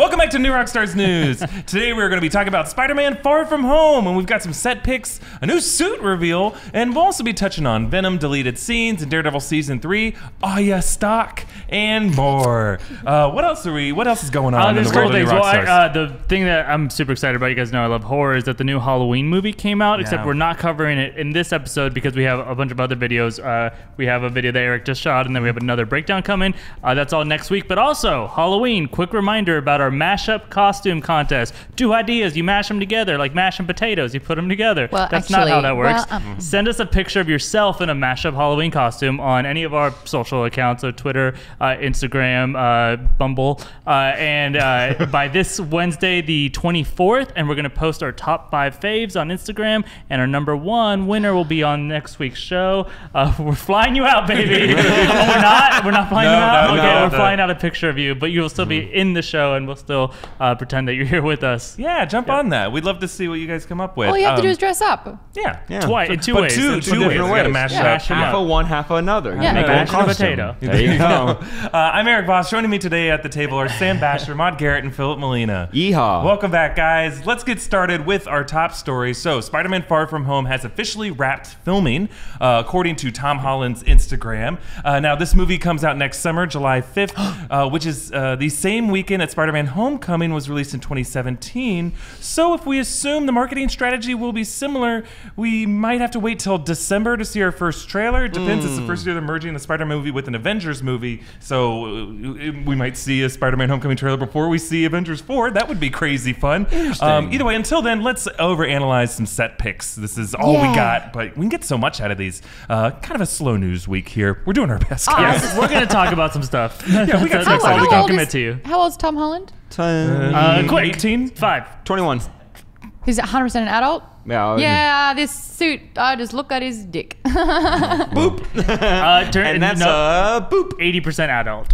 Welcome back to New Rockstars News. Today we're going to be talking about Spider-Man Far From Home, and we've got some set pics, a new suit reveal, and we'll also be touching on Venom deleted scenes in Daredevil Season 3, Arya Stark, and more. What else is going on in the world of New Rockstars? Well, the thing that I'm super excited about, you guys know I love horror, is that the new Halloween movie came out, except we're not covering it in this episode because we have a bunch of other videos. We have a video that Erik just shot, and then we have another breakdown coming. That's all next week, but also Halloween, quick reminder about our mashup costume contest. 2 ideas, you mash them together like mashing potatoes, you put them together. Well, that's actually, not how that works. Well, Send us a picture of yourself in a mashup Halloween costume on any of our social accounts, so Twitter, Instagram, Bumble, and by this Wednesday the 24th, and we're going to post our top 5 faves on Instagram, and our #1 winner will be on next week's show. We're flying you out, baby. We're not flying you out? We're flying out a picture of you, but you will still be in the show, and we'll still pretend that you're here with us. Yeah, jump on that. We'd love to see what you guys come up with. All you have to do is dress up. Yeah. Twice, in two ways. Two different ways. Mash up. Half of one, half of another. Yeah. Make a potato. There you go. I'm Erik Voss. Joining me today at the table are Sam Bashor, Maude, Garrett, and Filup Molina. Yeehaw. Welcome back, guys. Let's get started with our top story. So, Spider-Man Far From Home has officially wrapped filming, according to Tom Holland's Instagram. Now, this movie comes out next summer, July 5th, which is the same weekend that Spider-Man Homecoming was released in 2017. So, if we assume the marketing strategy will be similar, we might have to wait till December to see our first trailer. It depends. It's the first year they're merging the Spider-Man movie with an Avengers movie, so we might see a Spider-Man Homecoming trailer before we see Avengers 4. That would be crazy fun. Either way, until then, let's overanalyze some set pics. This is all we got, but we can get so much out of these. Kind of a slow news week here. We're doing our best, guys. Yes, we're going to talk about some stuff. Yeah, we got some we can commit to you. How old's Tom Holland? Quick. 18? 5. 21. He's 100% an adult? Yeah. This suit, I just look at his dick. Boop. And that's a boop. 80% adult.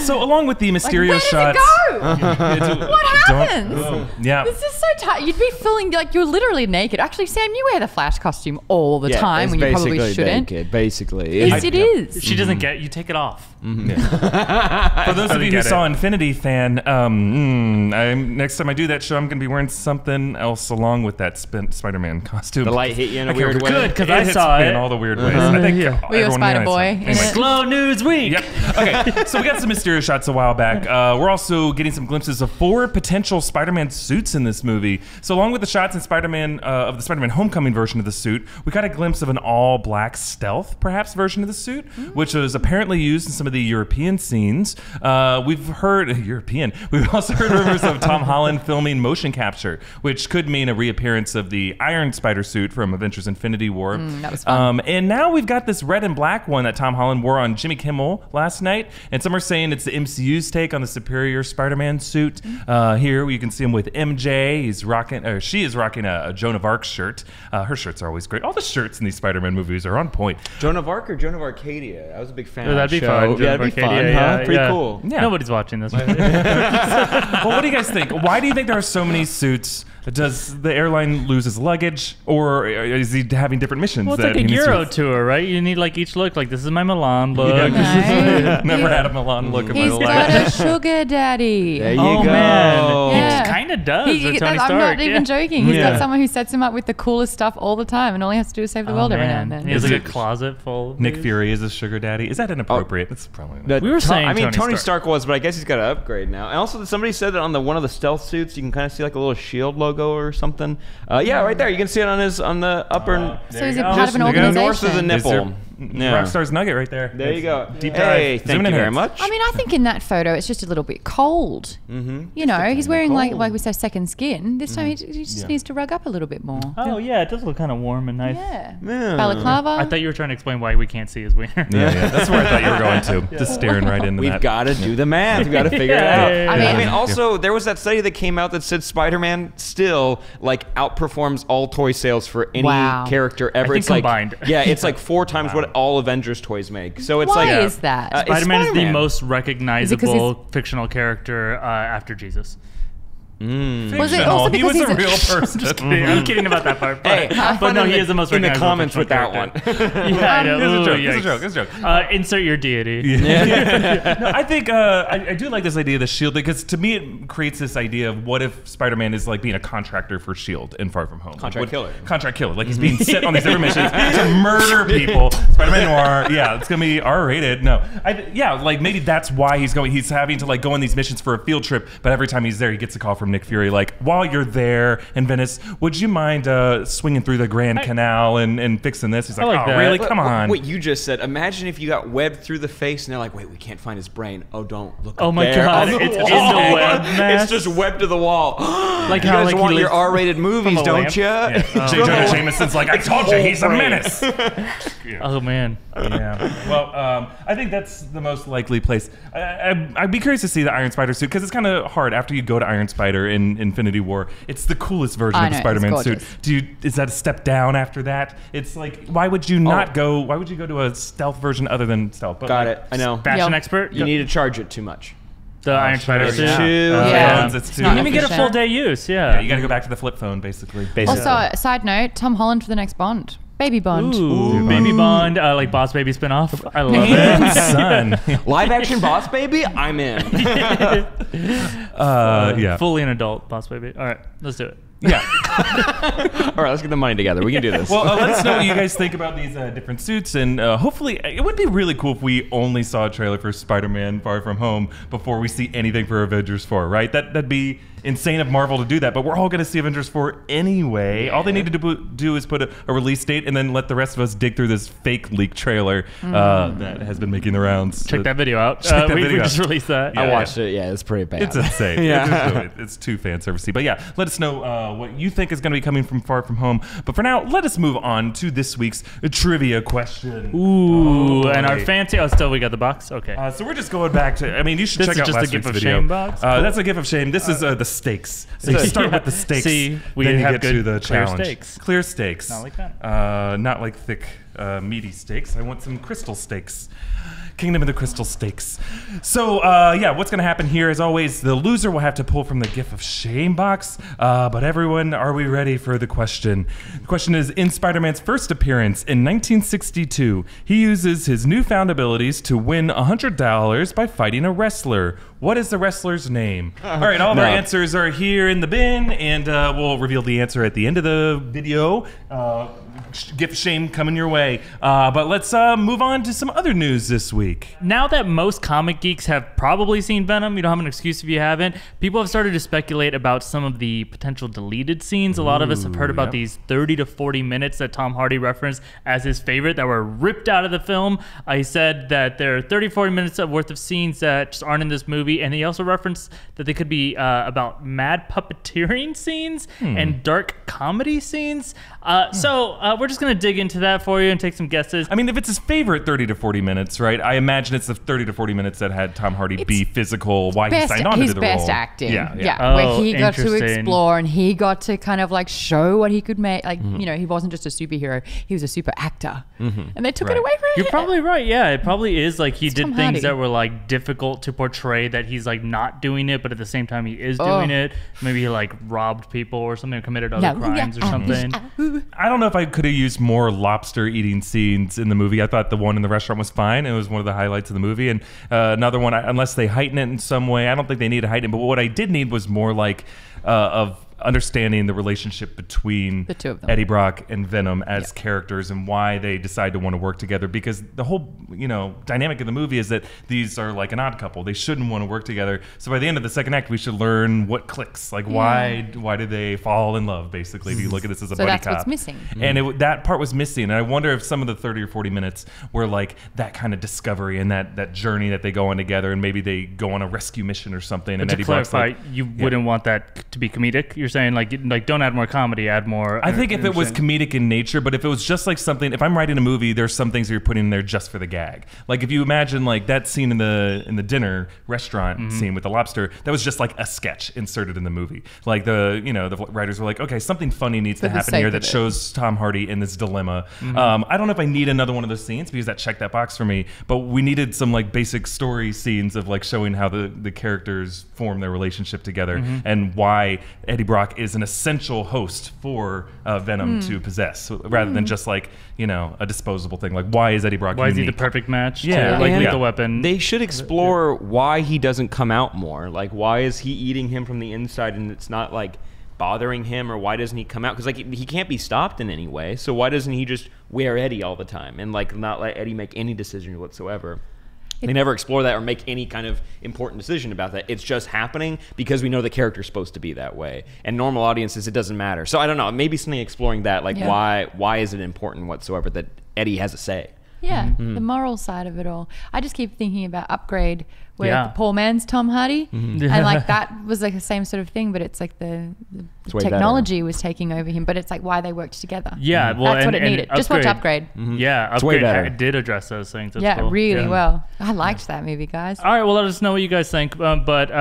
So along with the Mysterio Where shots, does it go? What happens? Yeah. This is so tight. You'd be feeling like you're literally naked. Actually, Sam, you wear the Flash costume all the time when you probably shouldn't. Naked, basically. Yes, it is. She doesn't get you take it off. For those of you who saw Infinity Fan, next time I do that show, I'm going to be wearing something else along with that Spider-Man costume. The light hit you in a weird way. Good, because I saw it in all the weird ways. I think Were you a Spider-Boy? Anyway. Slow news week. Yep. Okay, so we got some Mysterio shots a while back. We're also getting some glimpses of 4 potential Spider-Man suits in this movie. So along with the shots in Spider-Man of the Spider-Man Homecoming version of the suit, we got a glimpse of an all-black stealth, perhaps, version of the suit, which was apparently used in some of the European scenes. We've heard We've also heard rumors of Tom Holland filming motion capture, which could mean a reappearance of the Iron Spider suit from Avengers Infinity War. That was fun. And now we've got this red and black one that Tom Holland wore on Jimmy Kimmel last night, and some are saying it's the MCU's take on the superior Spider-Man suit. Here you can see him with MJ. She is rocking a Joan of Arc shirt. Her shirts are always great. All the shirts in these Spider-Man movies are on point. Joan of Arc or Joan of Arcadia? I was a big fan of That'd that be show. fun. Yeah, that'd be fun, huh? Pretty cool. Yeah. Nobody's watching this. Well, what do you guys think? Why do you think there are so many suits? Does the airline lose his luggage, or is he having different missions? Well, it's like a Euro tour, right? You need like each look. Like, this is my Milan look. Yeah. Never had a Milan look in my He's life. got a sugar daddy. There you Oh, go. man. Yeah. He kind of does. Tony Stark. I'm not even joking. He's Yeah. got someone who sets him up with the coolest stuff all the time, and all he has to do is save the world every now and then. He has like a closet full of Nick these. Fury is a sugar daddy. Is that inappropriate? That's probably not. We were saying I mean, Tony Tony Stark. Stark was, but I guess he's got to upgrade now. And also, somebody said that on one of the stealth suits, you can kind of see like a little shield logo or something. Yeah, right there. You can see it on the upper. So is it go. part of an Just organization? north of the nipple. Yeah. Rockstars nugget right there. There you go. Deep Hey, dive. thank Zoom you in very hands. much. I mean, I think in that photo it's just a little bit cold. You know, he's wearing like we say second skin. This time he just needs to rug up a little bit more. Oh yeah, it does look kind of warm and nice. Yeah. Yeah. Balaclava. I thought you were trying to explain why we can't see his wiener. Yeah, that's where I thought you were going to. Just staring right into We've that. got to do the math. We've got to figure it Yeah, out. yeah, yeah, I I mean, mean, also, there was that study that came out that said Spider-Man still like outperforms all toy sales for any character ever. I think It's like combined. Yeah, it's like 4 times what all Avengers toys make. So it's why like is that? it's Spider-Man is the Spider-Man. most Is it 'cause recognizable fictional character after Jesus. Was it also He was because a he's real person. Just kidding. I'm kidding about that part. But, but no, he is the most in the recognizable comments with that fictional one. character. Yeah, I know. It's a joke. Insert your deity. No, I think I do like this idea of the Shield because to me it creates this idea of what if Spider-Man is like being a contractor for Shield in Far From Home, Contract killer. Contract killer, like he's being sent on these different missions to murder people. Spider-Man Noir, yeah, it's gonna be R-rated. No, like maybe that's why he's going. He's having to like go on these missions for a field trip, but every time he's there, he gets a call from Nick Fury like, while you're there in Venice, would you mind swinging through the Grand Canal and fixing this? He's like, like oh, that. really? Come on. What you just said. Imagine if you got webbed through the face and they're like, wait, we can't find his brain. Oh, don't look Oh up my there. God, On it's in the wall. web mask. It's just webbed to the wall. Like you how guys like want he your lives R-rated movies, from a don't lamp? you? Yeah. J. Jonah Jameson's like, I told you, he's a menace. Oh man. Yeah. Well, I think that's the most likely place. I'd be curious to see the Iron Spider suit because it's kind of hard after you go to Iron Spider in Infinity War. It's the coolest version of the Spider-Man suit. Is that a step down after that? It's like, why would you not go? Why would you go to a stealth version other than stealth? But Got like, it. I know. Fashion expert. You need to charge it too much. The Iron Spider suit. Yeah. It's too. You didn't even get a efficient. full day use. Yeah, you got to go back to the flip phone, basically. Also, side note, Tom Holland for the next Bond. Baby Bond. Ooh, Baby Bond, like Boss Baby spinoff. I love And it. son. Live action Boss Baby? I'm in. Yeah. Fully an adult Boss Baby. All right, let's do it. Yeah. All right, let's get the money together. We can do this. Well, let us know what you guys think about these different suits, and hopefully, it would be really cool if we only saw a trailer for Spider-Man: Far From Home before we see anything for Avengers 4, right? That'd be insane of Marvel to do that, but we're all going to see Avengers 4 anyway. All they need to do is put a release date, and then let the rest of us dig through this fake leak trailer that has been making the rounds. Check that video out. Check that We video just out. released that. Yeah. I watched it. Yeah, it's pretty bad. It's insane. Yeah. It's too fan servicey. But yeah, let us know what you think is going to be coming from Far From Home. But for now, let us move on to this week's trivia question. Ooh, and our boy. fancy. Oh, still we got the box. Okay. So we're just going back to. I mean, you should This check is out just a last gift week's of video. shame box? That's a gift of shame. This is the stakes. So you start with the stakes. See, we then you have get good, to the clear challenge. steaks. Clear steaks. Not like that. Not like thick, meaty steaks. I want some crystal steaks. Kingdom of the Crystal Steaks. So, yeah, what's going to happen here, as always, the loser will have to pull from the gift of shame box. But everyone, are we ready for the question? The question is, in Spider-Man's first appearance in 1962, he uses his newfound abilities to win $100 by fighting a wrestler. What is the wrestler's name? All right, all of our answers are here in the bin, and we'll reveal the answer at the end of the video. Gift shame coming your way. But let's move on to some other news this week. Now that most comic geeks have probably seen Venom, you don't have an excuse if you haven't. People have started to speculate about some of the potential deleted scenes. A lot of us have heard about these 30 to 40 minutes that Tom Hardy referenced as his favorite that were ripped out of the film. He said that there are 30, 40 minutes worth of scenes that just aren't in this movie. And he also referenced that they could be about mad puppeteering scenes and dark comedy scenes. So we're just going to dig into that for you and take some guesses. I mean, if it's his favorite 30 to 40 minutes, right? I imagine it's the 30 to 40 minutes that had Tom Hardy be physical, why he signed on to the role. His best acting. Yeah. Oh, where he got to interesting. explore and he got to kind of like show what he could make. Like, you know, he wasn't just a superhero, he was a super actor. And they took it away from him. You're probably right. Yeah, it probably is. Like, he It's did Tom things Hardy. that were like difficult to portray, that he's like not doing it, but at the same time he is doing it. Maybe he like robbed people or something, or committed other crimes or something. I don't know if I could have used more lobster eating scenes in the movie. I thought the one in the restaurant was fine. It was one of the highlights of the movie. And another one, unless they heighten it in some way, I don't think they need to heighten it. But what I did need was more like of understanding the relationship between The two of them. Eddie Brock and Venom as characters and why they decide to want to work together, because the whole dynamic of the movie is that these are like an odd couple. They shouldn't want to work together. So by the end of the second act, we should learn what clicks. Like why did they fall in love, basically, if you look at this as a So buddy that's cop. what's missing. And that part was missing. And I wonder if some of the 30 or 40 minutes were like that kind of discovery and that journey that they go on together, and maybe they go on a rescue mission or something. But And to Eddie Brock's clarify, like, you wouldn't want that to be comedic. You're you're saying like don't add more comedy, add more. I think if it was comedic in nature, but if it was just like something, if I'm writing a movie, there's some things that you're putting in there just for the gag. Like if you imagine like that scene in the dinner restaurant scene with the lobster, that was just like a sketch inserted in the movie. Like the writers were like, okay, something funny needs to happen here that shows Tom Hardy in this dilemma. I don't know if I need another one of those scenes because that checked that box for me, but we needed some like basic story scenes of like showing how the characters form their relationship together and why Eddie Brock is an essential host for Venom to possess, rather than just like a disposable thing. Like why is Eddie Brock? Why unique? is he the perfect match? Yeah, to, like Lethal Weapon. They should explore why he doesn't come out more. Like why is he eating him from the inside and it's not like bothering him, or why doesn't he come out? Because like he can't be stopped in any way. So why doesn't he just wear Eddie all the time and like not let Eddie make any decision whatsoever? They never explore that or make any kind of important decision about that. It's just happening because we know the character's supposed to be that way. And normal audiences, it doesn't matter. So I don't know. Maybe something exploring that, like why is it important whatsoever that Eddie has a say? Yeah, the moral side of it all. I just keep thinking about Upgrade, where the poor man's Tom Hardy, and like that was like the same sort of thing, but it's like the technology was taking over him, but it's like why they worked together. Yeah, well, that's what it needed. Just watch Upgrade. Yeah, Upgrade did address those things. That's cool. Really well. I liked that movie, guys. All right, well, let us know what you guys think, but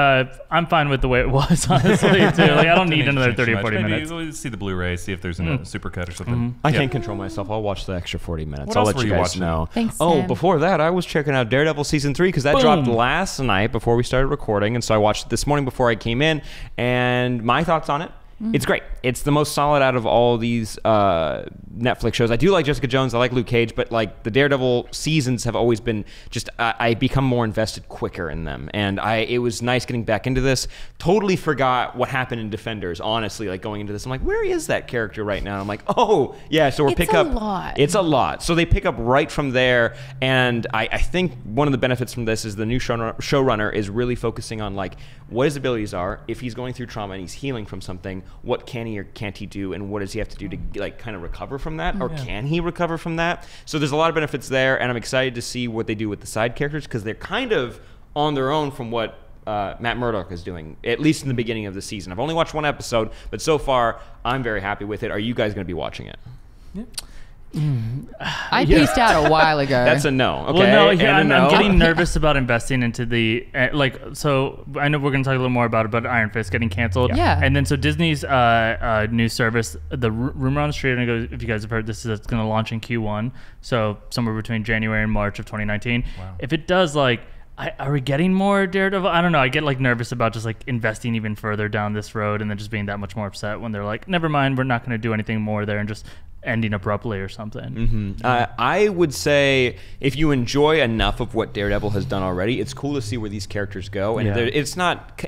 I'm fine with the way it was, honestly, too. Like, I don't need another 30 or 40 minutes. Maybe we'll see the Blu-ray, see if there's a supercut or something. I can't control myself. I'll watch the extra 40 minutes. What I'll else let you were you guys watching? know. Thanks, Oh, Sam. before that, I was checking out Daredevil Season 3 because that dropped last night before we started recording, and so I watched it this morning before I came in, and my thoughts on it. It's great. It's the most solid out of all these Netflix shows. I do like Jessica Jones. I like Luke Cage, but like the Daredevil seasons have always been just I become more invested quicker in them, and it was nice getting back into this. Totally forgot what happened in Defenders. Honestly, like going into this, I'm like, where is that character right now? And I'm like, oh yeah. So It's a lot. So they pick up right from there, and I think one of the benefits from this is the new showrunner is really focusing on like what his abilities are. If he's going through trauma and he's healing from something, what can he or can't he do, and what does he have to do to like kind of recover from that, or can he recover from that? So there's a lot of benefits there, and I'm excited to see what they do with the side characters because they're kind of on their own from what Matt Murdock is doing, at least in the beginning of the season. I've only watched one episode, but so far I'm very happy with it. Are you guys going to be watching it? Yeah. I pieced out a while ago. That's a no. Okay. Well, no, I'm no. getting nervous about investing into the so I know we're going to talk a little more about it, but Iron Fist getting canceled. Yeah. And then so Disney's new service, the rumor on the street, if you guys have heard this, is it's going to launch in Q1, so somewhere between January and March of 2019. Wow. If it does, like, are we getting more Daredevil? I don't know. I get like nervous about just like investing even further down this road and then just being that much more upset when they're like, never mind, we're not going to do anything more there, and just ending abruptly or something. I would say if you enjoy enough of what Daredevil has done already, it's cool to see where these characters go. And it's not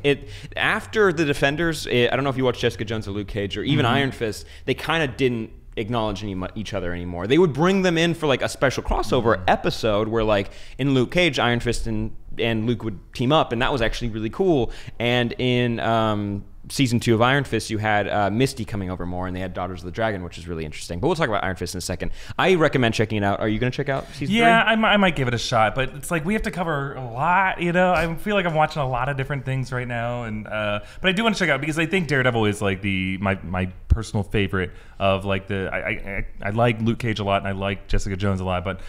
after the Defenders. I don't know if you watched Jessica Jones or Luke Cage or even Iron Fist. They kind of didn't acknowledge each other anymore. They would bring them in for like a special crossover episode where like in Luke Cage, Iron Fist and Luke would team up, and that was actually really cool. And in season 2 of Iron Fist, you had Misty coming over more, and they had Daughters of the Dragon, which is really interesting. But we'll talk about Iron Fist in a second. I recommend checking it out. Are you going to check out season 3? Yeah, I might give it a shot, but it's like we have to cover a lot, I feel like I'm watching a lot of different things right now, and but I do want to check out because I think Daredevil is like my personal favorite of like I like Luke Cage a lot, and I like Jessica Jones a lot, but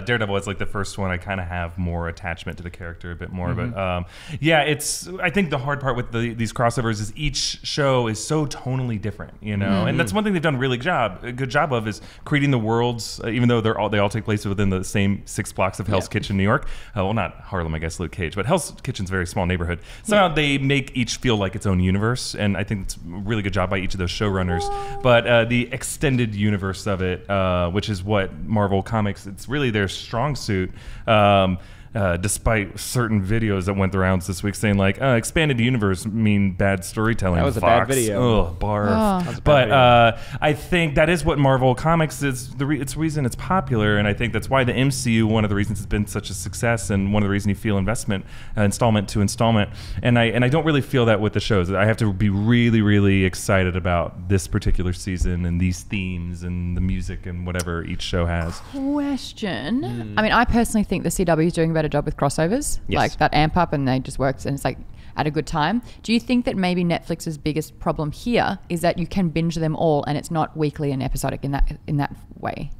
Daredevil is like the first one I kind of have more attachment to the character a bit more. But I think the hard part with these crossovers is each show is so tonally different, and that's one thing they've done a good job of is creating the worlds, even though they all take place within the same 6 blocks of Hell's Kitchen, New York. Well, not Harlem, I guess, Luke Cage, but Hell's Kitchen's a very small neighborhood. Somehow they make each feel like its own universe, and I think it's a really good job by each of those showrunners. But the extended universe of it, which is what Marvel Comics, it's really their strong suit. Despite certain videos that went the rounds this week saying like expanded universe mean bad storytelling. That was Fox. a bad video. Ugh, barf. But I think that is what Marvel Comics is. It's the reason it's popular, and I think that's why the MCU, one of the reasons it's been such a success, and one of the reasons you feel investment, installment to installment. And I don't really feel that with the shows. I have to be really, really excited about this particular season and these themes and the music and whatever each show has. Question. I mean, I personally think the CW is doing a better job with crossovers. Yes. Like that amp up, and they just works, and it's like at a good time. Do you think that maybe Netflix's biggest problem here is that you can binge them all and it's not weekly and episodic in that way?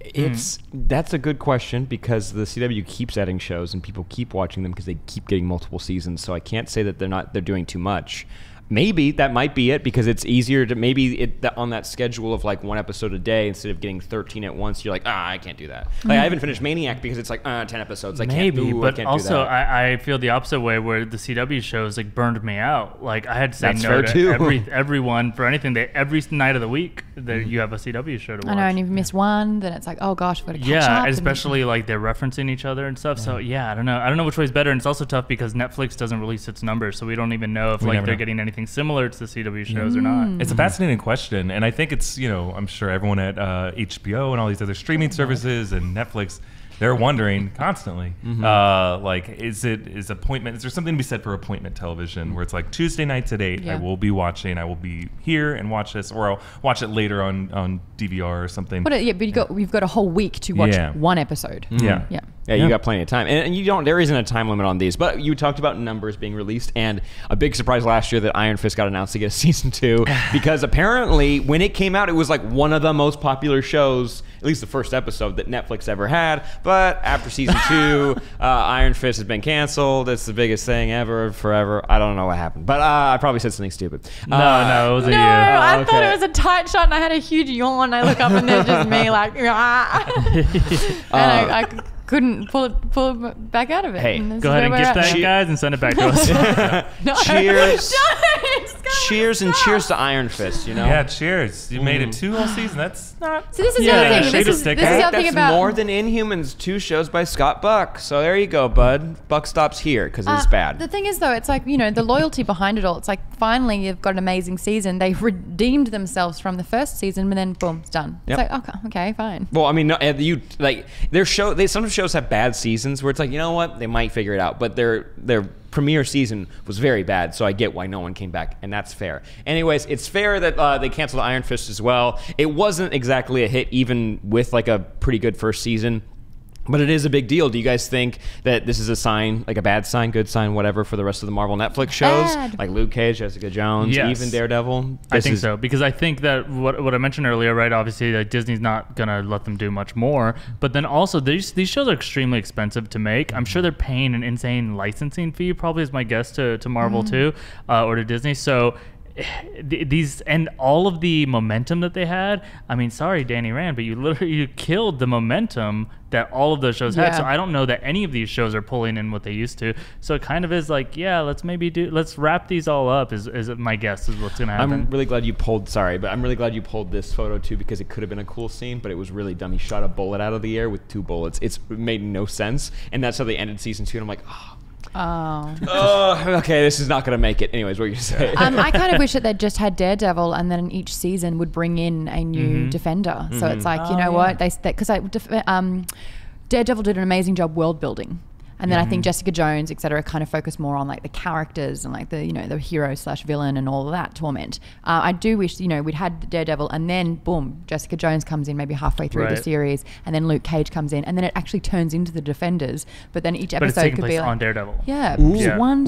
That's a good question, because the CW keeps adding shows and people keep watching them because they keep getting multiple seasons. So I can't say that they're doing too much. Maybe that might be it, because it's easier to on that schedule of like one episode a day instead of getting 13 at once. You're like, I can't do that. Like, I haven't finished Maniac because it's like 10 episodes. I can't do that. I feel the opposite way, where the CW shows like burned me out. Like I had to say no to everyone for anything. Every night of the week that you have a CW show to watch. I know, and if you miss one, then it's like, oh gosh, I've got to catch up. Yeah, especially like they're referencing each other and stuff. So yeah, I don't know which way is better, and it's also tough because Netflix doesn't release its numbers, so we don't even know if they're getting anything similar to the CW shows or not. It's a fascinating question, and I think it's, I'm sure everyone at HBO and all these other streaming services and Netflix, they're wondering constantly, like, is there something to be said for appointment television, where it's like Tuesday nights at 8, I will be here and watch this, or I'll watch it later on DVR or something. But you've got a whole week to watch one episode. Yeah, you got plenty of time, and there isn't a time limit on these. But you talked about numbers being released, and a big surprise last year that Iron Fist got announced to get a season 2, because apparently when it came out, it was like one of the most popular shows, at least the first episode, that Netflix ever had. But after season 2, Iron Fist has been canceled. It's the biggest thing ever, forever. I don't know what happened, but I probably said something stupid. No, it was you. I thought it was a tight shot, and I had a huge yawn. I look up, and there's just me like, and I couldn't pull it back out of it. Hey, go ahead and gift that, guys, and send it back to us. Cheers. Cheers and cheers to Iron Fist, Yeah, cheers. You made it 2 whole seasons. That's not... So this is the other thing. This is the other thing about... More Than Inhumans, 2 shows by Scott Buck. So there you go, bud. Buck stops here because it's bad. The thing is, though, it's like, the loyalty behind it all. It's like, finally, you've got an amazing season. They've redeemed themselves from the first season, but then, boom, it's done. It's like, okay, fine. Well, I mean, some shows have bad seasons where it's like, you know what? They might figure it out, but their premiere season was very bad, so I get why no one came back, and that's fair. Anyways, it's fair that they canceled Iron Fist as well. It wasn't exactly a hit, even with like a pretty good first season, but it is a big deal. Do you guys think that this is a sign, like a bad sign, good sign, whatever, for the rest of the Marvel Netflix shows? Like Luke Cage, Jessica Jones, even Daredevil? I think so, because I think that what I mentioned earlier, right? Obviously, like, Disney's not going to let them do much more. But then also, these shows are extremely expensive to make. I'm sure they're paying an insane licensing fee, probably, is my guess, to Marvel too, or to Disney. So these, and all of the momentum that they had, I mean, sorry, Danny Rand, but you killed the momentum that all of those shows had. So I don't know that any of these shows are pulling in what they used to. So it kind of is like, let's wrap these all up is my guess is what's gonna happen. I'm really glad you pulled this photo too, because it could have been a cool scene, but it was really dumb. He shot a bullet out of the air with 2 bullets. It made no sense, and that's how they ended season 2, and I'm like, okay, this is not going to make it. Anyways, what are you going to say? I kind of wish that they'd just had Daredevil, and then each season would bring in a new Defender. So it's like, what? Because Daredevil did an amazing job world building. And then I think Jessica Jones, et cetera, kind of focus more on like the characters and like the the hero / villain and all of that torment. I do wish we'd had Daredevil, and then boom, Jessica Jones comes in maybe halfway through the series, and then Luke Cage comes in, and then it actually turns into the Defenders. But then each episode could be like, on Daredevil. Yeah, one.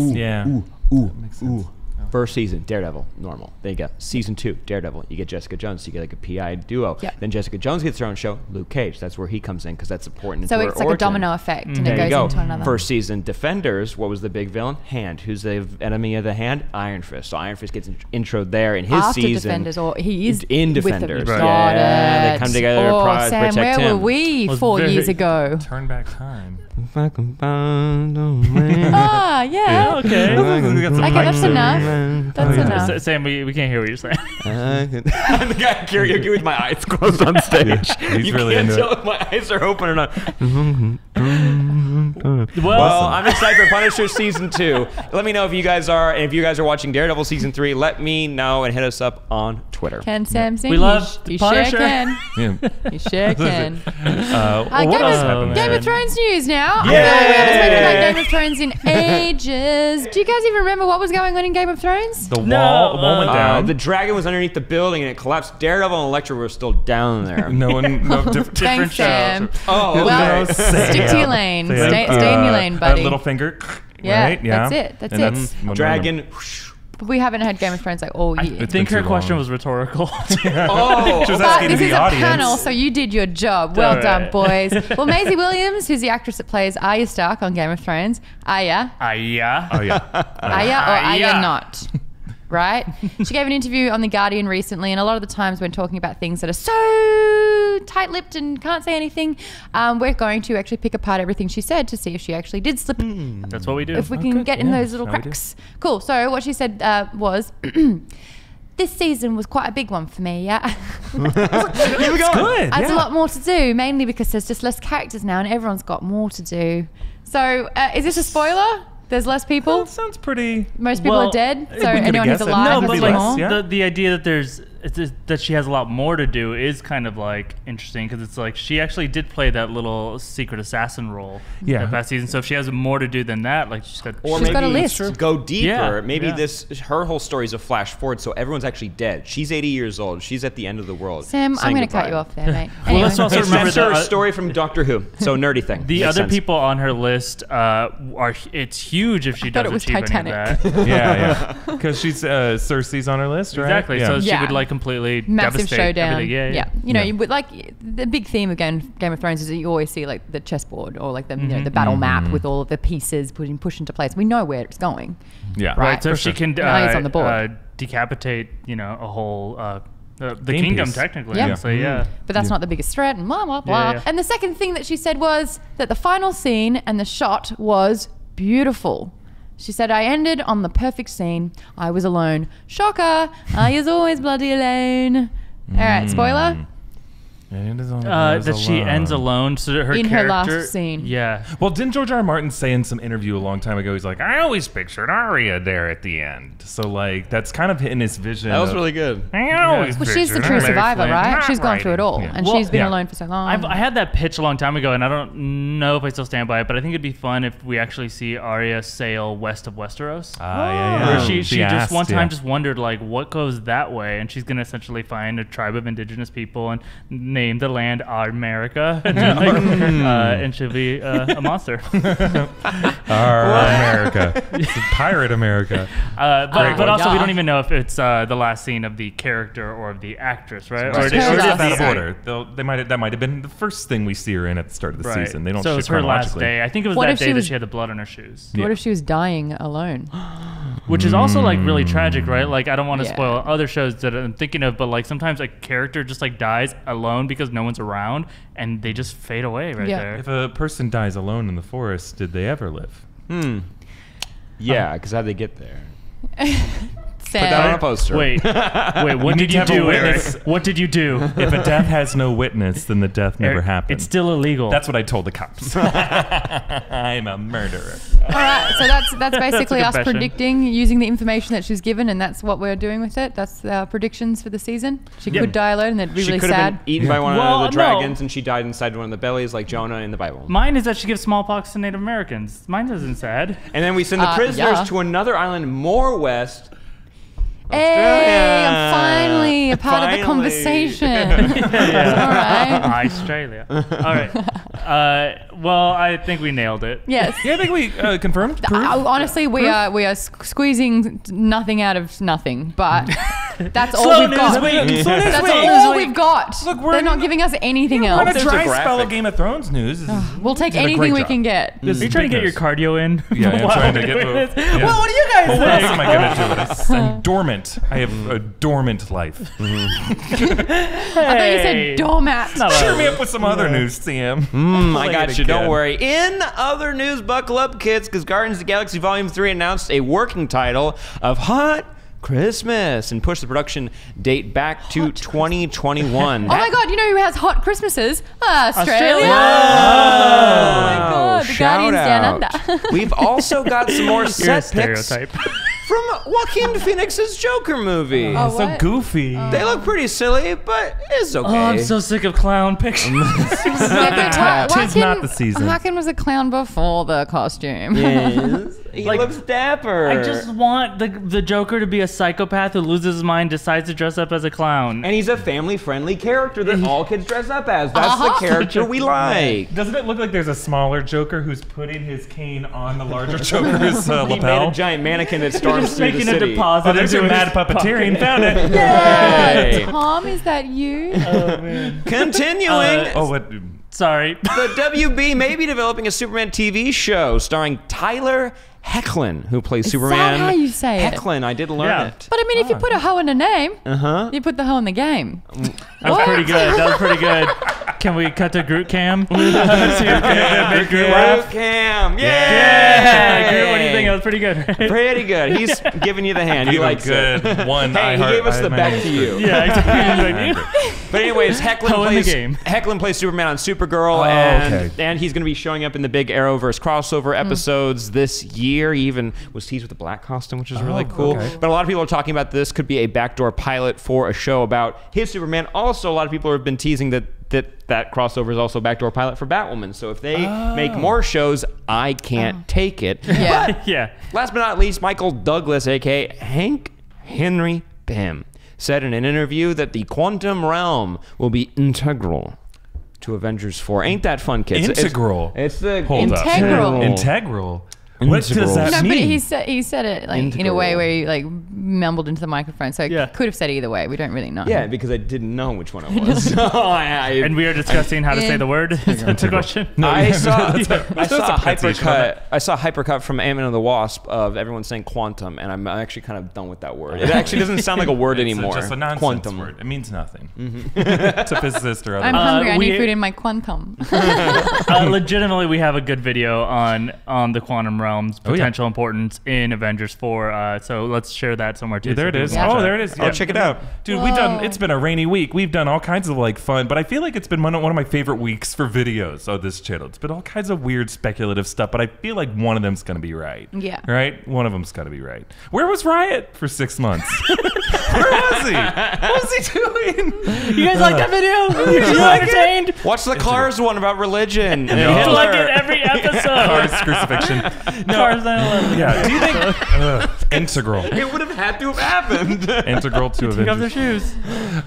Makes sense. First season, Daredevil, normal. Then you got season 2, Daredevil. You get Jessica Jones, you get like a PI duo. Yep. Then Jessica Jones gets her own show, Luke Cage. That's where he comes in because that's important. So it's like a domino effect, and it goes into another. First season, Defenders. What was the big villain? Hand. Who's the enemy of the Hand? Iron Fist. So Iron Fist gets introed there in his After season. Defenders, or he is in Defenders. Got it. They come together to protect Sam, him. where were we 4 years ago? Turn back time. Yeah. Okay. Okay, that's enough. That's enough. Sam, we can't hear what you're saying. The guy at karaoke with my eyes closed on stage. He's you really can't into tell it. if my eyes are open or not. Well, I'm excited for Punisher season 2. Let me know if you guys are, and if you guys are watching Daredevil season 3. Let me know and hit us up on Twitter. Can Sam sing? We love you Punisher. Sure can. Yeah. You sure can. What else happened? Game of Thrones news now. Yay! I feel like we haven't spoken about Game of Thrones in ages. Do you guys even remember what was going on in Game of Thrones? The wall went down. The dragon was underneath the building and it collapsed. Daredevil and Elektra were still down there. Different Thanks, show. Sam. Oh, Well, okay. stick to your lane. Stay in your lane, buddy. Little finger. Yeah, right? Yeah, that's it. That's and it. That's Dragon. But we haven't had Game of Thrones like all year. I think her question was rhetorical. Oh, She was But asking this the is audience. a panel, so you did your job. Well All done, right. boys. Well, Maisie Williams, who's the actress that plays Arya Stark on Game of Thrones. Arya. Yeah. Oh yeah. Arya or Arya Arya. not. Right? She gave an interview on The Guardian recently, and a lot of the times when talking about things that are so tight-lipped and can't say anything, we're going to actually pick apart everything she said to see if she actually did slip. That's what we do. If we can get in those little how we do. cracks. Cool. So what she said was, this season was quite a big one for me, yeah. Good. There's a lot more to do, mainly because there's just less characters now and everyone's got more to do. So is this a spoiler? There's less people? That sounds pretty. Most people Well, are dead, so we could've anyone who's guessed it. alive No, has but to maybe do like less, more. yeah. the idea that that she has a lot more to do is kind of like interesting because it's like she actually did play that little secret assassin role that past season. So if she has more to do than that, like she's got. Or She's maybe got a list. go deeper. Yeah, Maybe yeah. her whole story is a flash forward, so everyone's actually dead. She's 80 years old. She's at the end of the world. Sam, I'm saying going to cut goodbye. you off there, mate. Well, Anyway. let's also remember That's her that story from Doctor Who. So nerdy thing. the Makes other sense. people on her list are. It's huge if she thought does it was achieve Titanic. any of that. Yeah. Because she's Cersei's on her list, right? Exactly. Yeah. So she Yeah. would like completely Massive devastate showdown. everything. Yeah. You know, Yeah. you would, like the big theme of Game of Thrones is that you always see like the chessboard or like the you know the battle map with all of the pieces pushed into place. We know where it's going. Yeah. Right. Right. So if For she sure. can Now he's on the board. decapitate, a whole the Game kingdom piece. technically. Yeah. So yeah. But that's not the biggest threat and blah, blah, blah. yeah. And the second thing that she said was that the final scene and the shot was beautiful. She said, I ended on the perfect scene. I was alone. Shocker. Arya's always bloody alone. All right, spoiler. And it is on That she ends alone, so that her In character, her last scene. Yeah. Well, didn't George R. R. Martin say in some interview a long time ago, he's like, I always pictured Arya there at the end. So, like, that's kind of in his vision. That was of, really good. I always Well, she's the pictured true Arya survivor, Flynn right? not She's gone through it all. writing. And Yeah. she's been Yeah. alone for so long. I had that pitch a long time ago, and I don't know if I still stand by it, but I think it'd be fun if we actually see Arya sail west of Westeros. Yeah. Where she just asked, one time just wondered like what goes that way, and she's gonna essentially find a tribe of indigenous people and name the land America, and she'll be a monster. America. It's Pirate America. But also we Yeah. don't even know if it's the last scene of the character or of the actress, right? Just it- her it is last Out of the- order. That might have been the first thing we see her in at the start of the Right. season. They don't so ship it's her last chronologically. day. I think it was What that if she day that was- she had the blood on her shoes. What if she was dying alone? Which is also like really tragic, right? Like I don't want to Yeah. spoil other shows that I'm thinking of, but like sometimes a character just like dies alone because no one's around and they just fade away right Yeah. there. If a person dies alone in the forest, did they ever live? Yeah, because how'd they get there? Sad. Put that on a poster. Wait, what need did to you have a do, witness. Eric? What did you do? If a death has no witness, then the death never Eric, happened. It's still illegal. That's what I told the cops. I'm a murderer. All right, so that's basically us confession. predicting using the information that she's given, and that's what we're doing with it. That's our predictions for the season. She could die alone, and that'd be She really could have sad. been eaten by one Well, of the no. dragons, and she died inside one of the bellies, like Jonah in the Bible. Mine is that she gives smallpox to Native Americans. Mine isn't sad. And then we send the prisoners yeah. to another island more west. Hey, I'm finally a part of the Finally. conversation. All right. Australia. All right. Well, I think we nailed it. Yes. Yeah, I think we confirmed. Proof. Honestly, we are squeezing nothing out of nothing, but that's all Slow we've got. news week. That's all we've got. Look, we're They're in- not giving us anything We're in a else. dry graphic. spell of Game of Thrones news. We'll take Did a great anything we job. can get. This Are you is trying to big get your news. cardio in? Yeah, I'm While trying to we're get. doing this? Yeah. Well, what do you guys What think? else am I gonna do? I'm dormant. I have a dormant life. I thought you said doormat. Not Cheer a- me up with some other news, Sam. I Play got it you. Don't again. worry. In other news, buckle up, kids, because Guardians of the Galaxy Volume 3 announced a working title of Hot Christmas and pushed the production date back to 2021. Oh my God! You know who has hot Christmases? Australia. Australia. Oh my God! The Shout Guardians down out. under. We've also got some more You're a set pics stereotype. from Joaquin Phoenix's Joker movie. Oh, So what? goofy. They look pretty silly, but it's okay. Oh, I'm so sick of clown pictures. Tis not the season. Joaquin was a clown before the costume. Yes. He looks dapper. I just want the Joker to be a psychopath who loses his mind, decides to dress up as a clown. And he's a family-friendly character that all kids dress up as. That's the character we like. Doesn't it look like there's a smaller Joker who's putting his cane on the larger Joker's lapel? He made a giant mannequin that storms through the making city. a deposit. Oh, there's your mad puppeteering. Found it. Yeah. Tom, is that you? Oh, man. Continuing. What? Sorry. The WB may be developing a Superman TV show starring Tyler Hoechlin, who plays Superman. Is that how you say it? Hoechlin, I did learn it. But I mean, if you put a hoe in a name, you put the hoe in the game. That was pretty good. That was pretty good. Can we cut to Groot Cam? Make Groot laugh. Cam. Yeah. Groot, what do you think? That was pretty good. Right? Pretty good. He's giving you the hand. He likes good. it. One. Hey, he gave us the back to you. Yeah, exactly. But anyways, Hoechlin plays Superman on Supergirl, and he's going to be showing up in the big Arrowverse crossover episodes this year. He even was teased with a black costume, which is really cool. Okay. But a lot of people are talking about this could be a backdoor pilot for a show about his Superman. Also, a lot of people have been teasing that crossover is also a backdoor pilot for Batwoman. So if they make more shows, I can't take it. Yeah. But last but not least, Michael Douglas, a.k.a. Hank Henry Pym, said in an interview that the quantum realm will be integral to Avengers 4. Ain't that fun, kids? Integral. It's the integral. Integral. What does that mean? No, but he said it like in a way where he like mumbled into the microphone, so could have said either way. We don't really know. Yeah, because I didn't know which one it was. And we are discussing how to say the word. It's a question. No, I saw a hypercut from Ant-Man and the Wasp of everyone saying quantum, and I'm actually kind of done with that word. It actually doesn't sound like a word anymore. It's just a nonsense quantum word. It means nothing. To physicist or otherwise. I'm hungry. I need food in my quantum. Legitimately, we have a good video on the quantum realm's potential importance in Avengers 4. So let's share that somewhere too. There it is. Oh, there it is. Oh, check it out. Dude, it's been a rainy week. We've done all kinds of like fun, but I feel like it's been one of my favorite weeks for videos on this channel. It's been all kinds of weird speculative stuff, but I feel like one of them's going to be right. Yeah. Right? One of them's got to be right. Where was Riot for 6 months? Where was he? What was he doing? You guys like that video? You entertained? Watch the Cars one about religion. It's like in every episode. Cars crucifixion. Cars 9/11. Yeah. Do you think integral? It would have had to have happened. Integral to Avengers. Take off their shoes.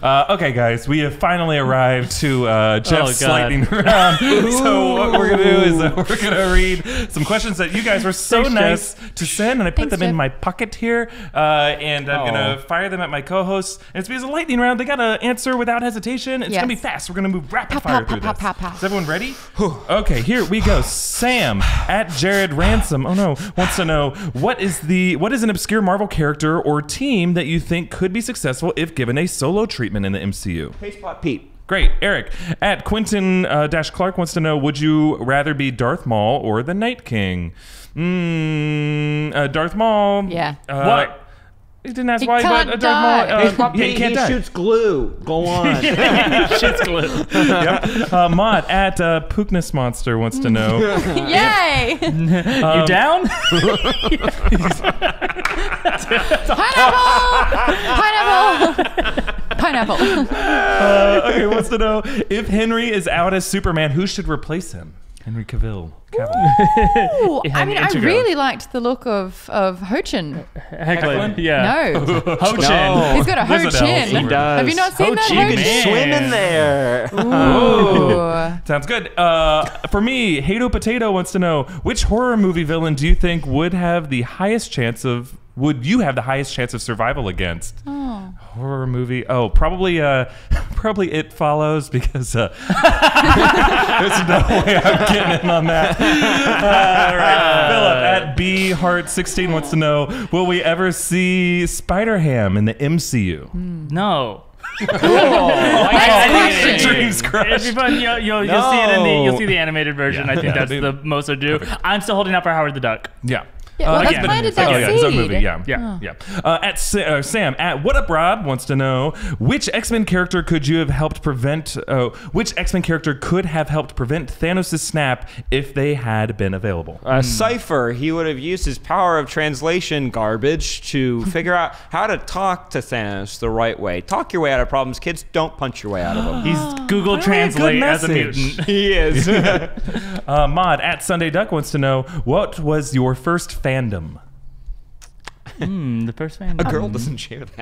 Okay, guys, we have finally arrived to Jeff's lightning round. So what we're gonna do is we're gonna read some questions that you guys were so nice to send, and I put them in my pocket here, and I'm gonna fire them at my co-hosts. And it's because a lightning round. They gotta answer without hesitation. It's gonna be fast. We're gonna move rapid fire through this. Is everyone ready? Okay, here we go. Sam at Jared Ransom. Oh no, wants to know what is an obscure Marvel character or team that you think could be successful if given a solo treatment in the MCU? Pacepot Pete. Great. Eric at Quentin-Clark wants to know, would you rather be Darth Maul or the Night King? Darth Maul. Yeah. What? He didn't ask why, but Darth Maul. He shoots glue. Go on. He shoots glue. Yep. Maude at Pookness Monster wants to know. Yay! You down? Pineapple. Okay, wants to know, if Henry is out as Superman, who should replace him? Henry Cavill. Ooh, I mean, I really liked the look of Ho-Chin. Hecklin? Yeah. No. Ho-Chin. No. He's got a Ho-Chin. He does. Have you not seen that You Ho-Chin? can swim in there. Ooh. Sounds good. For me, Hato Potato wants to know, which horror movie villain do you think would you have the highest chance of survival against? Oh. Horror movie. Oh, probably It Follows, because there's no way I'm getting in on that. All right. Philip at BHeart16 wants to know, will we ever see Spider-Ham in the MCU? No. Next Dreams crushed. It'd be fun. You'll see it you'll see the animated version. I think that's the most ado. I'm still holding out for Howard the Duck. Yeah. Yeah, well, that's planted that seed. His own movie. Yeah. At Sam at What Up Rob wants to know, which X-Men character could have helped prevent Thanos' snap if they had been available? Cypher. He would have used his power of translation garbage to figure out how to talk to Thanos the right way. Talk your way out of problems, kids. Don't punch your way out of them. He's Google Translate as a mutant. He is. Maude at Sunday Duck wants to know, what was your first fandom? The first fandom. A girl doesn't share that.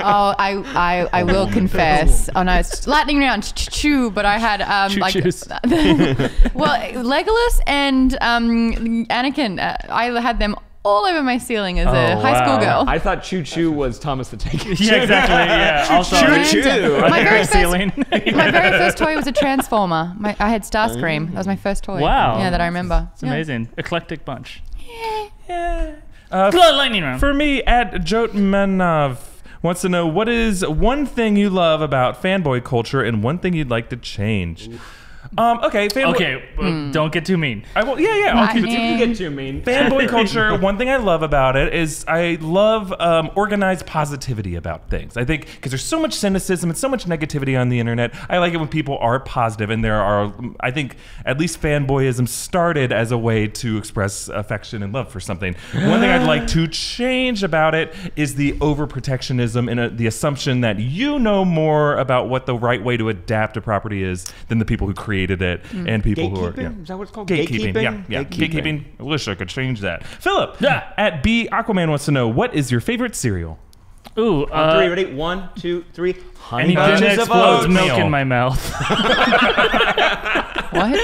Oh, I will confess. Oh no, it's lightning round, but I had well, Legolas and Anakin. I had them all over my ceiling as a high school girl. I thought Choo Choo was Thomas the Tank Engine. Yeah, exactly. Yeah. Also, Choo Choo. My very first toy was a Transformer. I had Starscream. That was my first toy. Wow. Yeah, that I remember. It's amazing. Eclectic bunch. Yeah. Lightning round. For me, at Jotmanov wants to know, what is one thing you love about fanboy culture and one thing you'd like to change? Okay, fanboy. Okay, don't get too mean. I will. Yeah. I'll keep it. You can get too mean. Fanboy culture. One thing I love about it is I love organized positivity about things. I think because there's so much cynicism and so much negativity on the internet. I like it when people are positive, and there are. I think at least fanboyism started as a way to express affection and love for something. One thing I'd like to change about it is the overprotectionism and the assumption that you know more about what the right way to adapt a property is than the people who created it and people who are Is that what it's called? gatekeeping. Yeah. Gatekeeping. I wish I could change that. Filup at B Aquaman wants to know, what is your favorite cereal? Ooh, 3, ready? 1, 2, 3. Anything that explodes milk in my mouth. What?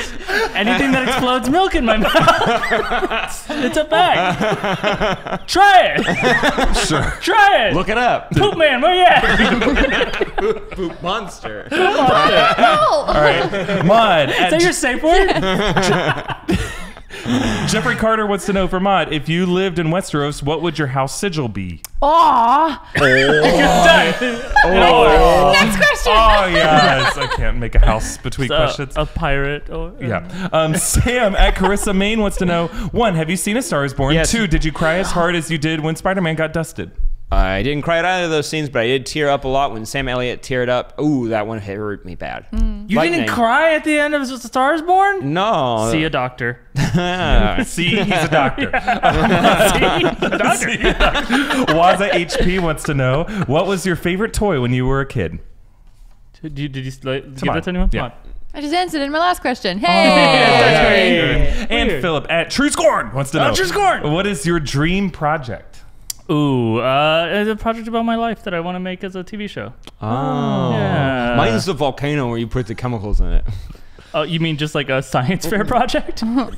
Anything that explodes milk in my mouth. It's a fact. Try it. Sure. Try it. Look it up. Poop man, where you at? Poop monster. All right. Maude. Is that your safe word? Jeffrey Carter wants to know, for Maude, if you lived in Westeros, what would your house sigil be? Next question. Oh, yes. I can't make a house between questions. A pirate. Sam at Carissa Main wants to know, 1, have you seen A Star is Born? Yes. 2, did you cry as hard as you did when Spider-Man got dusted? I didn't cry at either of those scenes, but I did tear up a lot when Sam Elliott teared up. Ooh, that one hurt me bad. You didn't cry at the end of A Star is Born? No. See a doctor. See, he's a doctor. Waza HP wants to know, what was your favorite toy when you were a kid? Did you give that to anyone? Yeah. I just answered in my last question. Hey! Hey. And Filup at True Scorn wants to know, True Scorn! what is your dream project? Ooh, it's a project about my life that I want to make as a TV show. Oh. Yeah. Mine's the volcano where you put the chemicals in it. Oh, you mean just like a science fair project? Mine's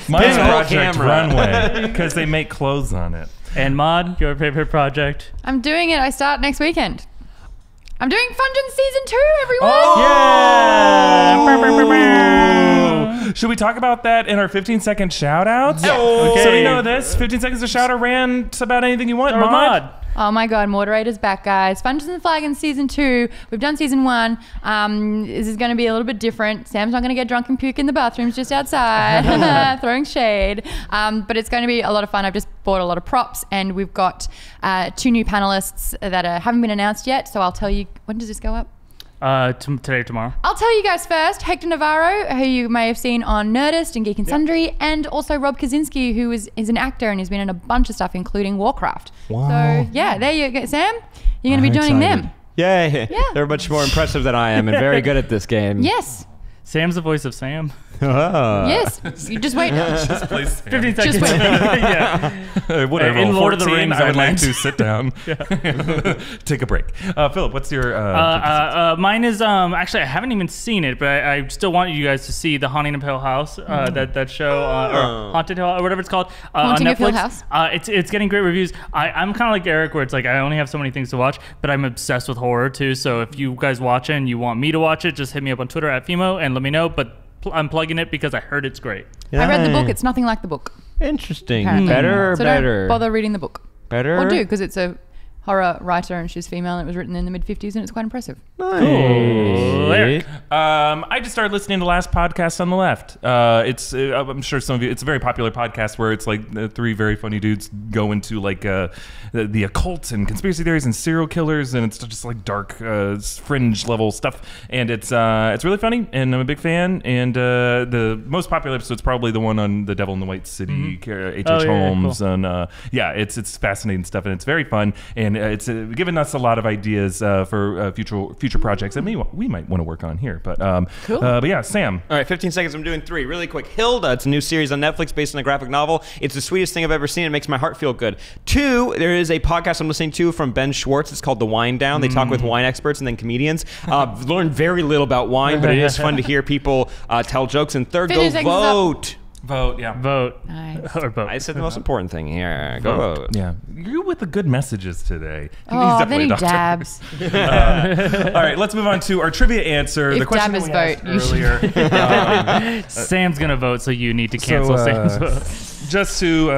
Project Runway, because they make clothes on it. And Maude, your favorite project? I'm doing it. I start next weekend. I'm doing Fungin Season 2, everyone! Yeah! Should we talk about that in our 15-second shout-outs? Yes. Okay. So you know this, 15 seconds to shout or rant about anything you want. Maude? Oh my God, Moderator's back, guys. Dungeons and Flagons Season 2. We've done Season 1. This is going to be a little bit different. Sam's not going to get drunk and puke in the bathrooms just outside, throwing shade. But it's going to be a lot of fun. I've just bought a lot of props, and we've got 2 new panelists that haven't been announced yet. So I'll tell you, when does this go up? Today or tomorrow. I'll tell you guys first. Hector Navarro, who you may have seen on Nerdist and Geek and Sundry, and also Rob Kaczynski, who is an actor and has been in a bunch of stuff, including Warcraft. Wow. So yeah, there you go, Sam. You're going to be joining them. Yay. Yeah. They're much more impressive than I am and very good at this game. Yes. Sam's the voice of Sam. Yes. You just wait. Just play Sam. 15 seconds. Just wait. Yeah. Whatever. In Lord 14, of the Rings, I would like meant. to sit down. Take a break. Filup, what's your... Mine is... actually, I haven't even seen it, but I still want you guys to see The Haunting of Hill House, that show, or Haunted Hill, or whatever it's called, Haunting on of Hill Netflix. House. It's getting great reviews. I'm kind of like Erik, where it's like I only have so many things to watch, but I'm obsessed with horror, too. So if you guys watch it and you want me to watch it, just hit me up on Twitter at Fimo and let me know. But I'm plugging it because I heard it's great. I read the book. It's nothing like the book. Interesting. Apparently. Better or so better? don't bother reading the book. Better? Or do, because it's a horror writer and she's female and it was written in the mid-50s and it's quite impressive. Nice. Cool. Erik. I just started listening to Last Podcast on the Left. I'm sure some of you, it's a very popular podcast where it's like 3 very funny dudes go into like the occult and conspiracy theories and serial killers, and it's just like dark fringe level stuff, and it's really funny and I'm a big fan. And the most popular episode's probably the one on the Devil in the White City, H.H. Holmes, cool. and it's fascinating stuff and it's very fun. And and it's given us a lot of ideas for future projects that we might want to work on here. But Cool. But yeah, Sam. All right, 15 seconds. I'm doing 3 really quick. Hilda. It's a new series on Netflix based on a graphic novel. It's the sweetest thing I've ever seen. It makes my heart feel good. 2, there is a podcast I'm listening to from Ben Schwartz. It's called The Wine Down. They talk with wine experts and then comedians. I've learned very little about wine, but it is fun to hear people tell jokes. And 3rd, go vote. Vote, yeah. Vote. Nice. Or vote. I said the most important thing here. Go vote. Yeah, you're with the good messages today. Oh, then he dabs. All right, let's move on to our trivia answer. If the question dab that is we asked vote, earlier. Sam's gonna vote, so you need to cancel Sam's vote. Just to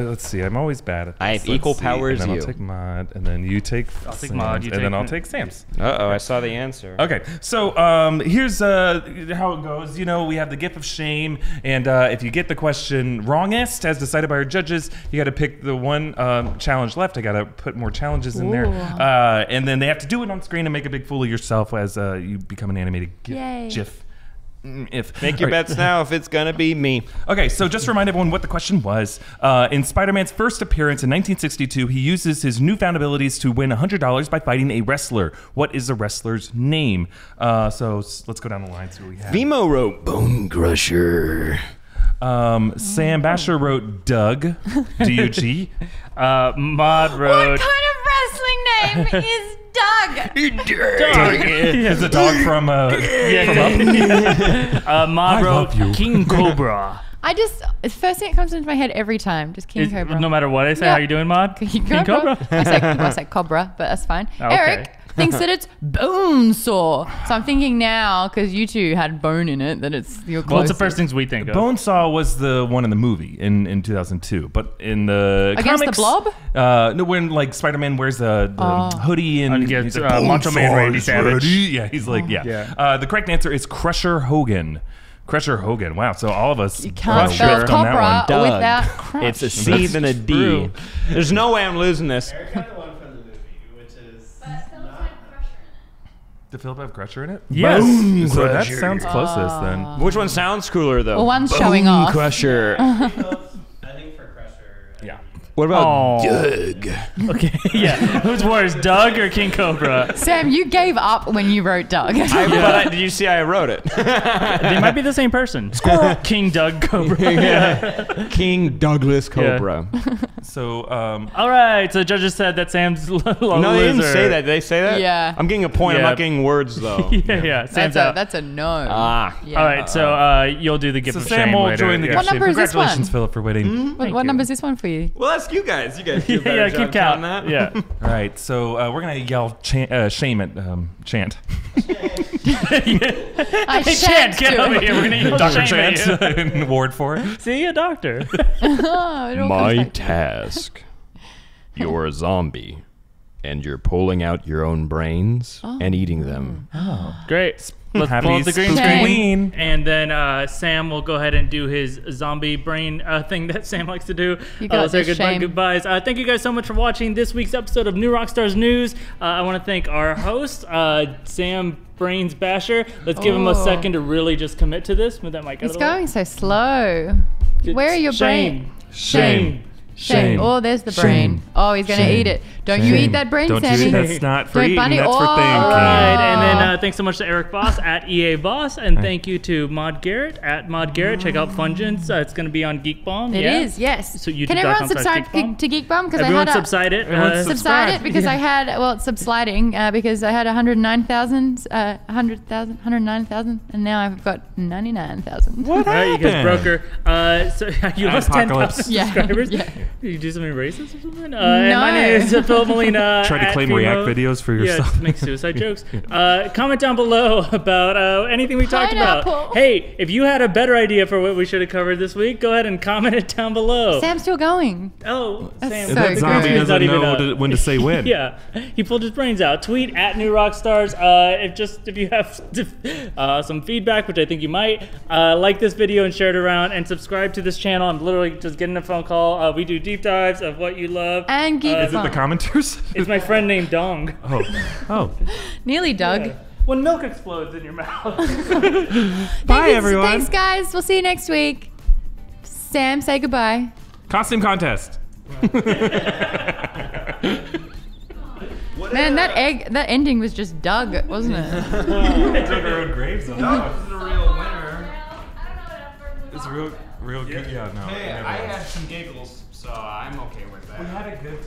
let's see, I'm always bad at this. I have equal power as and then you. I'll take Maude, and then you take I'll take Sam's, Maude, you and then take I'll me. take Sam's. Uh-oh, I saw the answer. Okay, so here's how it goes. You know, we have the gift of shame, and if you get the question wrongest, as decided by our judges, you got to pick the one challenge left. I got to put more challenges in there, and then they have to do it on screen and make a big fool of yourself as you become an animated GIF. Make your bets now if it's gonna be me. Okay, so just to remind everyone what the question was. In Spider-Man's first appearance in 1962, he uses his newfound abilities to win $100 by fighting a wrestler. What is the wrestler's name? So let's go down the line. See what we have. Vimo wrote Bone Crusher. Sam Bashor wrote Doug, D-U-G. Maude wrote. What kind of wrestling name is Doug? It's a dog from Maude wrote King Cobra. The first thing that comes into my head every time, just King Cobra. No matter what I say, Yeah. how you doing, Maude? King Cobra. I say Cobra, but that's fine. Okay. Eric thinks that it's bone saw. So I'm thinking now, because you two had bone in it, that it's your closest. Well, it's the first things we think of. Bonesaw was the one in the movie in 2002, but in the Against comics, the Blob? No, when like Spider-Man wears the hoodie and Against, he's like, Macho Man "Bonesaw Randy is Savage." ready." Yeah, he's like, yeah. The correct answer is Crusher Hogan. Crusher Hogan. Wow. So all of us You can't whiffed spell on that one. Cobra Doug. without crush. It's a C than a D. true. There's no way I'm losing this. Eric had the one from the movie, which is not. Did Philip have Crusher in it? Yes. So that sounds closest then. Which one sounds cooler though? Well, one's showing off. Crusher. I think for Crusher. Yeah. What about Aw. Doug? Okay, yeah. Who's worse, Doug or King Cobra? Sam, you gave up when you wrote Doug. Did you see I wrote it? They might be the same person. King Doug Cobra. King Douglas Cobra. So All right, so judges said that Sam's low No, they didn't loser. say that. Did they say that? Yeah. I'm getting a point. I'm Yeah. not getting words though. Yeah, Sam's out. That's a no. Ah. Yeah. All right, so you'll do the gift so of Sam shame will later. join the yeah. gift What number is this Congratulations, one? Philip, for winning. What number is this one for you? Well, ask you guys. You guys do a better Yeah, job keep count. that. Yeah. All right, so we're gonna yell shame at chant. I Hey, shan't Chant, get do over it. here. We're gonna yell Dr. shame at Chant you. in Ward 4. See a doctor. Oh, it all comes My back. task. You're a zombie, and you're pulling out your own brains and eating them. Great. Let's Happy pull up the green spooky screen. Halloween. And then Sam will go ahead and do his zombie brain thing that Sam likes to do. You got Let's say this, goodbye, Shame. goodbyes. Thank you guys so much for watching this week's episode of New Rockstars News. I want to thank our host, Sam Brains Bashor. Let's give him a Oh. second to really just commit to this. Move that mic out It's of the way. going so slow. Where are your brain? Shame. Shame. Oh, there's the brain. Oh, he's going to Shame. eat it. Don't you eat that brain, Don't Sammy. you? That's not for Don't eating. bunny- That's for Oh. thinking. All right, and then thanks so much to Eric Voss at EA Voss, and thank you to Maude Garrett at Maude Garrett. Check out Fungence. It's going to be on Geek Bomb. It yeah? is, yes. So Can everyone subside YouTube.com/GeekBomb? to Geek Bomb? Because I Everyone had subside it. Everyone subside it because Yeah. I had, well, it's subsiding because I had 109,000, and now I've got 99,000. What All right, you guys happened? broke her. So you lost 10,000 Apocalypse. Yeah. subscribers. Yeah. Did you do something racist or something? And my name is Philip Molina. Try to at claim Fimo. React videos for yourself. Yeah, make suicide jokes. Comment down below about anything we talked about. Pineapple. Hey, if you had a better idea for what we should have covered this week, go ahead and comment it down below. Sam's still going. Oh, That's Sam. so That good. zombie He's not doesn't even know up. when to say when. Yeah, he pulled his brains out. Tweet at New Rockstars. If you have some feedback, which I think you might, like this video and share it around, and subscribe to this channel. I'm literally just getting a phone call. We do deep dives of what you love. And Geek Is it Bomb. the commenters? It's my friend named Dong. Oh. Nearly, Doug. When milk explodes in your mouth. Bye, everyone. Thanks, guys. We'll see you next week. Sam, say goodbye. Costume contest. Man, that ending was just dug, wasn't it? They took our own graves on No, that. this is a real winner. It's real good. Yeah, no. Hey, I had some giggles, so I'm okay with that. We had a good